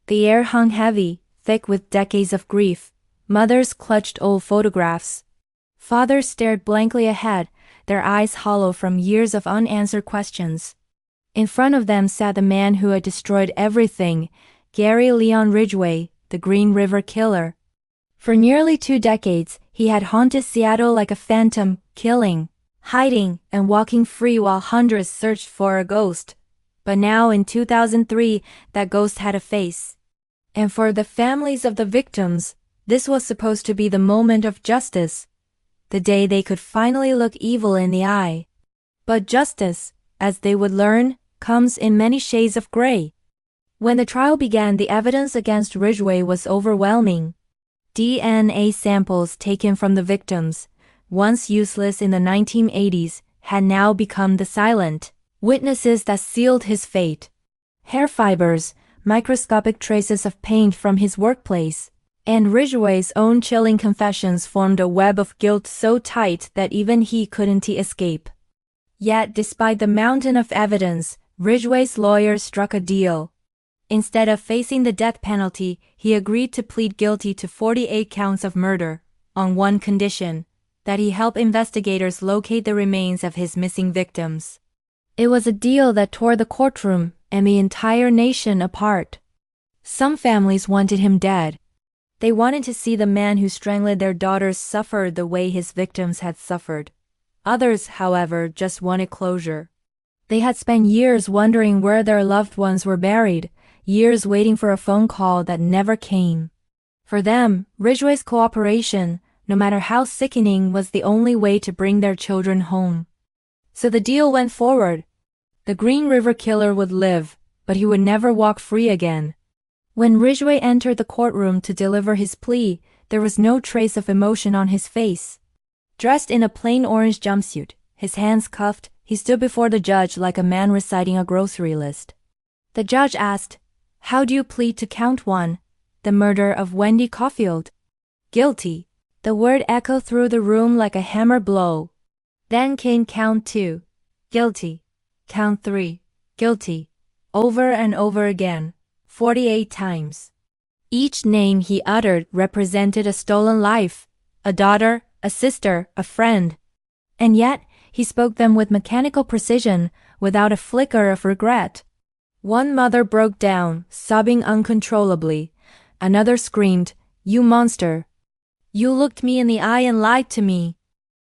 The air hung heavy, thick with decades of grief. Mothers clutched old photographs. Fathers stared blankly ahead, their eyes hollow from years of unanswered questions. In front of them sat the man who had destroyed everything, Gary Leon Ridgway, the Green River Killer. For nearly 2 decades, he had haunted Seattle like a phantom, killing, hiding, and walking free while hundreds searched for a ghost. But now in 2003, that ghost had a face. And for the families of the victims, this was supposed to be the moment of justice, the day they could finally look evil in the eye. But justice, as they would learn, comes in many shades of gray. When the trial began, the evidence against Ridgway was overwhelming. DNA samples taken from the victims, once useless in the 1980s, had now become the silent witnesses that sealed his fate. Hair fibers, microscopic traces of paint from his workplace, and Ridgway's own chilling confessions formed a web of guilt so tight that even he couldn't escape. Yet, despite the mountain of evidence, Ridgway's lawyers struck a deal. Instead of facing the death penalty, he agreed to plead guilty to 48 counts of murder, on one condition, that he help investigators locate the remains of his missing victims. It was a deal that tore the courtroom and the entire nation apart. Some families wanted him dead. They wanted to see the man who strangled their daughters suffer the way his victims had suffered. Others, however, just wanted closure. They had spent years wondering where their loved ones were buried, years waiting for a phone call that never came. For them, Ridgway's cooperation, no matter how sickening, was the only way to bring their children home. So the deal went forward. The Green River Killer would live, but he would never walk free again. When Ridgway entered the courtroom to deliver his plea, there was no trace of emotion on his face. Dressed in a plain orange jumpsuit, his hands cuffed, he stood before the judge like a man reciting a grocery list. The judge asked, "How do you plead to count 1, the murder of Wendy Caulfield?" "Guilty." The word echoed through the room like a hammer blow. Then came count 2, "Guilty." Count 3, "Guilty." Over and over again, 48 times. Each name he uttered represented a stolen life, a daughter, a sister, a friend. And yet, he spoke them with mechanical precision, without a flicker of regret. One mother broke down, sobbing uncontrollably. Another screamed, "You monster! You looked me in the eye and lied to me."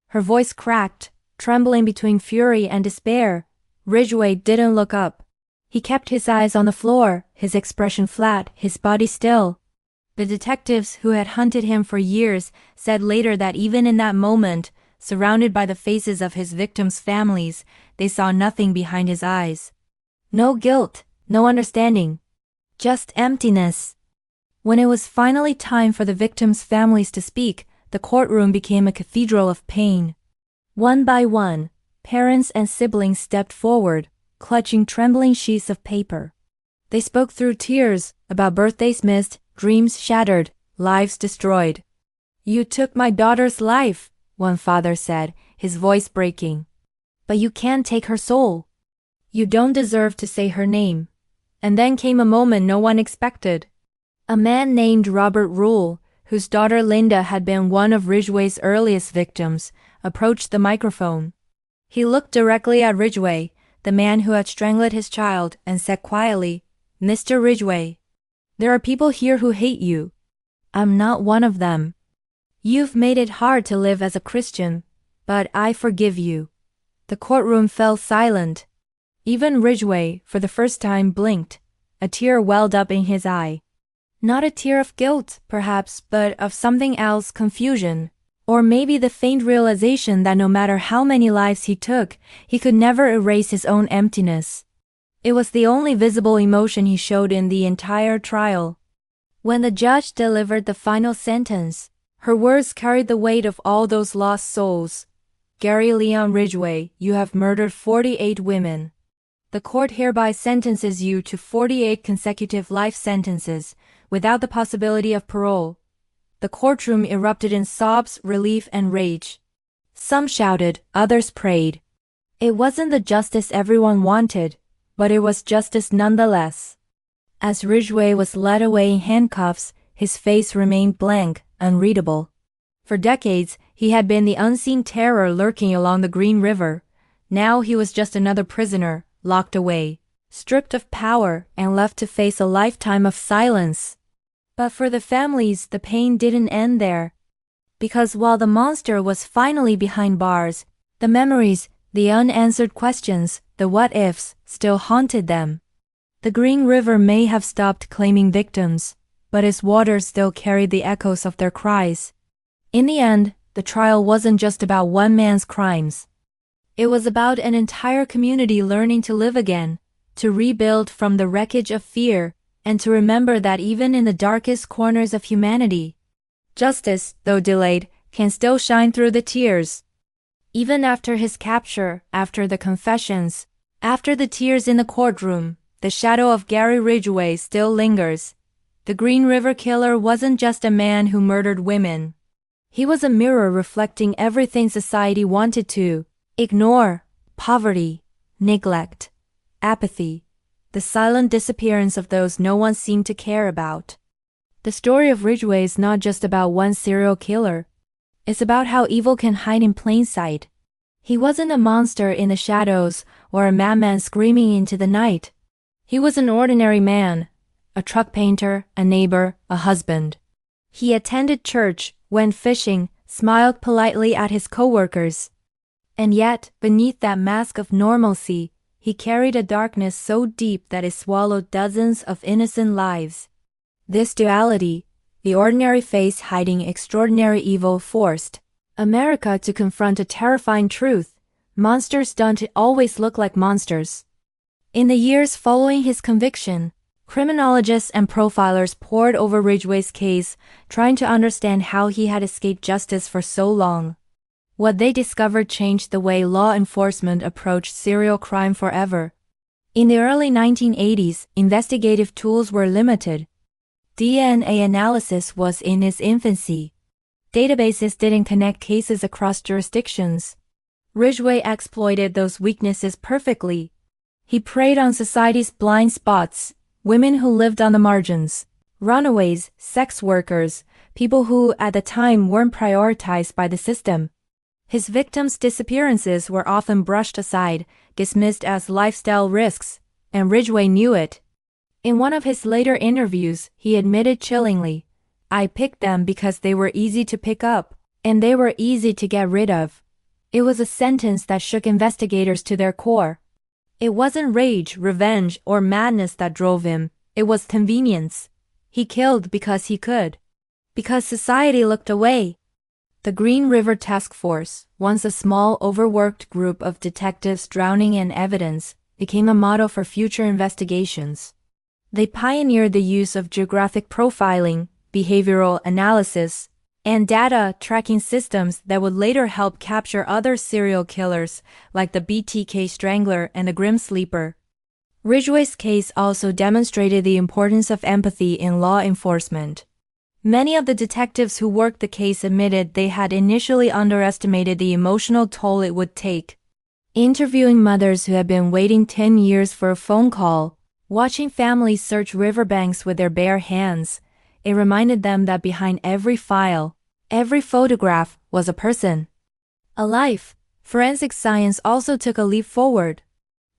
Her voice cracked, trembling between fury and despair. Ridgway didn't look up. He kept his eyes on the floor, his expression flat, his body still. The detectives who had hunted him for years said later that even in that moment, surrounded by the faces of his victims' families, they saw nothing behind his eyes. No guilt, no understanding. Just emptiness. When it was finally time for the victims' families to speak, the courtroom became a cathedral of pain. One by one, parents and siblings stepped forward, clutching trembling sheets of paper. They spoke through tears about birthdays missed, dreams shattered, lives destroyed. "You took my daughter's life," one father said, his voice breaking. "But you can't take her soul. You don't deserve to say her name." And then came a moment no one expected. A man named Robert Rule, whose daughter Linda had been one of Ridgway's earliest victims, approached the microphone. He looked directly at Ridgway, the man who had strangled his child, and said quietly, "Mr. Ridgway, there are people here who hate you. I'm not one of them. You've made it hard to live as a Christian, but I forgive you." The courtroom fell silent. Even Ridgway, for the first time, blinked. A tear welled up in his eye. Not a tear of guilt, perhaps, but of something else, confusion. Or maybe the faint realization that no matter how many lives he took, he could never erase his own emptiness. It was the only visible emotion he showed in the entire trial. When the judge delivered the final sentence, her words carried the weight of all those lost souls. Gary Leon Ridgway, you have murdered 48 women. The court hereby sentences you to 48 consecutive life sentences, without the possibility of parole. The courtroom erupted in sobs, relief, and rage. Some shouted, others prayed. It wasn't the justice everyone wanted, but it was justice nonetheless. As Ridgway was led away in handcuffs, his face remained blank, unreadable. For decades, he had been the unseen terror lurking along the Green River. Now he was just another prisoner, locked away, stripped of power, and left to face a lifetime of silence. But for the families, the pain didn't end there. Because while the monster was finally behind bars, the memories, the unanswered questions, the what-ifs, still haunted them. The Green River may have stopped claiming victims, but its waters still carried the echoes of their cries. In the end, the trial wasn't just about one man's crimes. It was about an entire community learning to live again, to rebuild from the wreckage of fear, and to remember that even in the darkest corners of humanity, justice, though delayed, can still shine through the tears. Even after his capture, after the confessions, after the tears in the courtroom, the shadow of Gary Ridgway still lingers. The Green River Killer wasn't just a man who murdered women. He was a mirror reflecting everything society wanted to ignore: poverty, neglect, apathy, the silent disappearance of those no one seemed to care about. The story of Ridgway is not just about one serial killer. It's about how evil can hide in plain sight. He wasn't a monster in the shadows or a madman screaming into the night. He was an ordinary man, a truck painter, a neighbor, a husband. He attended church, went fishing, smiled politely at his coworkers. And yet, beneath that mask of normalcy, he carried a darkness so deep that it swallowed dozens of innocent lives. This duality, the ordinary face hiding extraordinary evil, forced America to confront a terrifying truth: monsters don't always look like monsters. In the years following his conviction, criminologists and profilers pored over Ridgway's case, trying to understand how he had escaped justice for so long. What they discovered changed the way law enforcement approached serial crime forever. In the early 1980s, investigative tools were limited. DNA analysis was in its infancy. Databases didn't connect cases across jurisdictions. Ridgway exploited those weaknesses perfectly. He preyed on society's blind spots: women who lived on the margins, runaways, sex workers, people who at the time weren't prioritized by the system. His victims' disappearances were often brushed aside, dismissed as lifestyle risks, and Ridgway knew it. In one of his later interviews, he admitted chillingly, "I picked them because they were easy to pick up, and they were easy to get rid of." It was a sentence that shook investigators to their core. It wasn't rage, revenge, or madness that drove him. It was convenience. He killed because he could. Because society looked away. The Green River Task Force, once a small, overworked group of detectives drowning in evidence, became a model for future investigations. They pioneered the use of geographic profiling, behavioral analysis, and data tracking systems that would later help capture other serial killers like the BTK Strangler and the Grim Sleeper. Ridgway's case also demonstrated the importance of empathy in law enforcement. Many of the detectives who worked the case admitted they had initially underestimated the emotional toll it would take. Interviewing mothers who had been waiting 10 years for a phone call, watching families search riverbanks with their bare hands, it reminded them that behind every file, every photograph, was a person. A life. Forensic science also took a leap forward.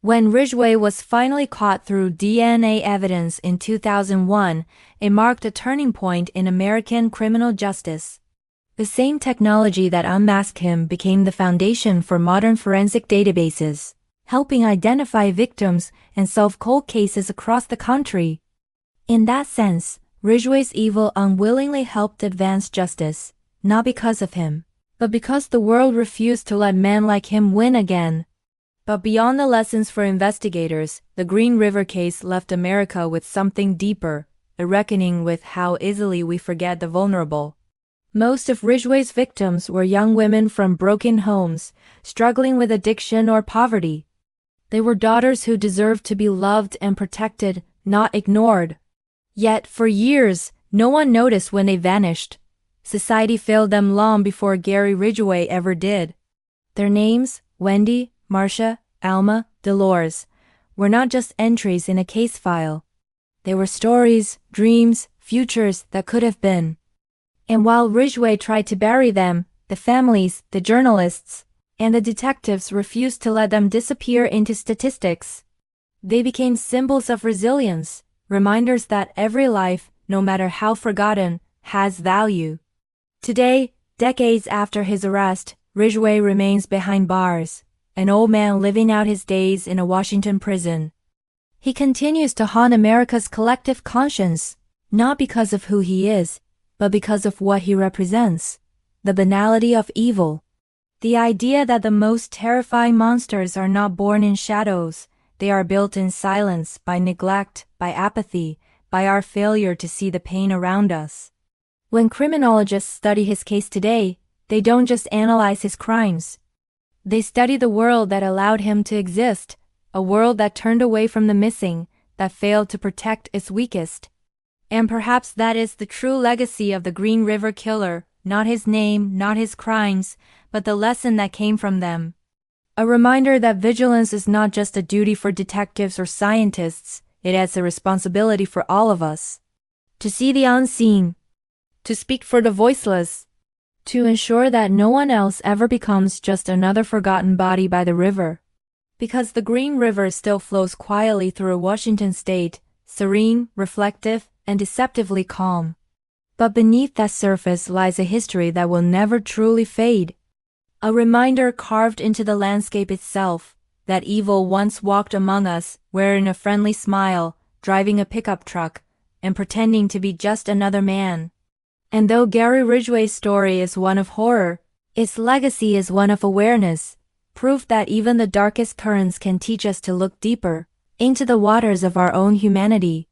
When Ridgway was finally caught through DNA evidence in 2001, it marked a turning point in American criminal justice. The same technology that unmasked him became the foundation for modern forensic databases, helping identify victims and solve cold cases across the country. In that sense, Ridgway's evil unwillingly helped advance justice, not because of him, but because the world refused to let men like him win again. But beyond the lessons for investigators, the Green River case left America with something deeper, a reckoning with how easily we forget the vulnerable. Most of Ridgway's victims were young women from broken homes, struggling with addiction or poverty. They were daughters who deserved to be loved and protected, not ignored. Yet, for years, no one noticed when they vanished. Society failed them long before Gary Ridgway ever did. Their names, Wendy, Marcia, Alma, Dolores, were not just entries in a case file. They were stories, dreams, futures that could have been. And while Ridgway tried to bury them, the families, the journalists, and the detectives refused to let them disappear into statistics. They became symbols of resilience, reminders that every life, no matter how forgotten, has value. Today, decades after his arrest, Ridgway remains behind bars, an old man living out his days in a Washington prison. He continues to haunt America's collective conscience, not because of who he is, but because of what he represents: the banality of evil. The idea that the most terrifying monsters are not born in shadows, they are built in silence, by neglect, by apathy, by our failure to see the pain around us. When criminologists study his case today, they don't just analyze his crimes. They study the world that allowed him to exist, a world that turned away from the missing, that failed to protect its weakest. And perhaps that is the true legacy of the Green River Killer, not his name, not his crimes, but the lesson that came from them. A reminder that vigilance is not just a duty for detectives or scientists, it is a responsibility for all of us. To see the unseen, to speak for the voiceless, to ensure that no one else ever becomes just another forgotten body by the river. Because the Green River still flows quietly through Washington state, serene, reflective, and deceptively calm. But beneath that surface lies a history that will never truly fade. A reminder carved into the landscape itself, that evil once walked among us, wearing a friendly smile, driving a pickup truck, and pretending to be just another man. And though Gary Ridgway's story is one of horror, its legacy is one of awareness, proof that even the darkest currents can teach us to look deeper, into the waters of our own humanity.